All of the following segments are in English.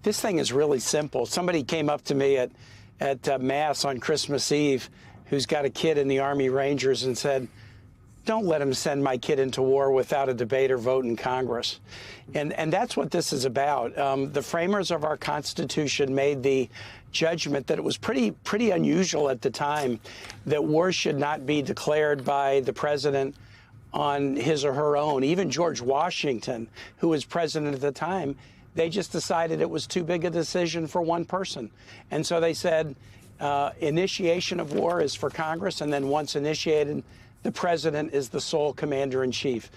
This thing is really simple. Somebody came up to me at Mass on Christmas Eve who's got a kid in the Army Rangers and said, don't let him send my kid into war without a debate or vote in Congress. And that's what this is about. The framers of our Constitution made the judgment that it was pretty unusual at the time that war should not be declared by the president on his or her own. Even George Washington, who was president at the time, they just decided it was too big a decision for one person. And so they said initiation of war is for Congress, and then once initiated, the president is the sole commander-in-chief.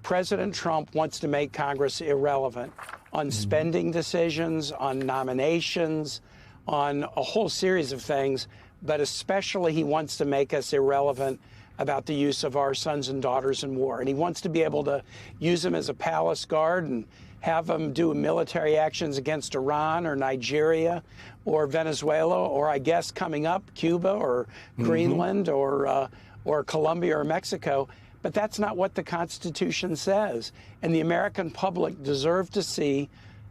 President Trump wants to make Congress irrelevant on spending decisions, on nominations, on a whole series of things, but especially he wants to make us irrelevant about the use of our sons and daughters in war. And he wants to be able to use them as a palace guard and have them do military actions against Iran or Nigeria or Venezuela, or I guess coming up, Cuba or Greenland or Colombia or Mexico. But that's not what the Constitution says. And the American public deserve to see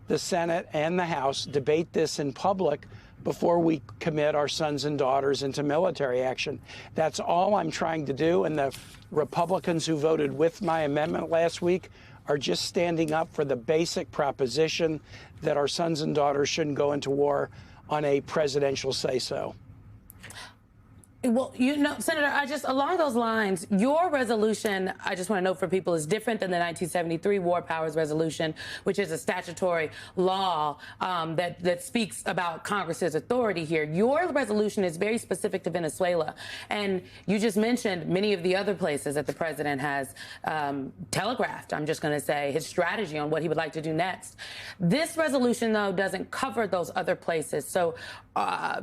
the Senate and the House debate this in public before we commit our sons and daughters into military action. That's all I'm trying to do. And the Republicans who voted with my amendment last week are just standing up for the basic proposition that our sons and daughters shouldn't go into war on a presidential say-so. Well, you know, Senator, along those lines, your resolution, I just want to note for people, is different than the 1973 War Powers Resolution, which is a statutory law that speaks about Congress's authority here. Your resolution is very specific to Venezuela. And you just mentioned many of the other places that the president has telegraphed, I'm just going to say, his strategy on what he would like to do next. This resolution, though, doesn't cover those other places. So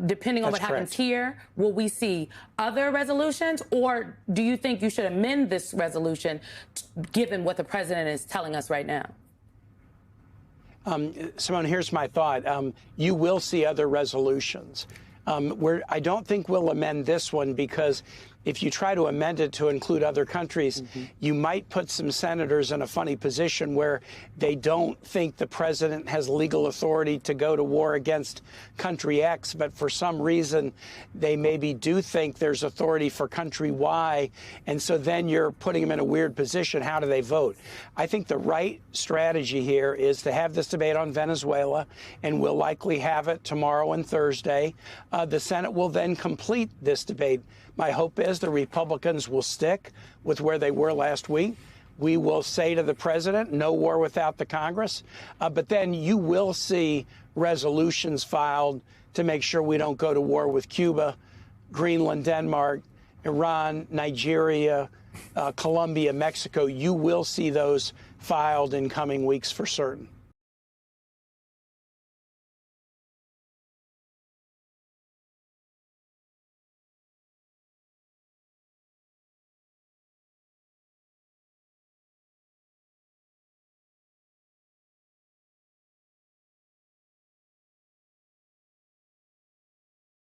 depending on what happens here, will we see other resolutions, or do you think you should amend this resolution given what the president is telling us right now? Simone, here's my thought. You will see other resolutions. I don't think we'll amend this one because if you try to amend it to include other countries, you might put some senators in a funny position where they don't think the president has legal authority to go to war against country X, but for some reason they maybe do think there's authority for country Y, and so then you're putting them in a weird position. How do they vote? I think the right strategy here is to have this debate on Venezuela, and we'll likely have it tomorrow and Thursday. The Senate will then complete this debate. My hope is the Republicans will stick with where they were last week. We will say to the president, no war without the Congress. But then you will see resolutions filed to make sure we don't go to war with Cuba, Greenland, Denmark, Iran, Nigeria, Colombia, Mexico. You will see those filed in coming weeks for certain.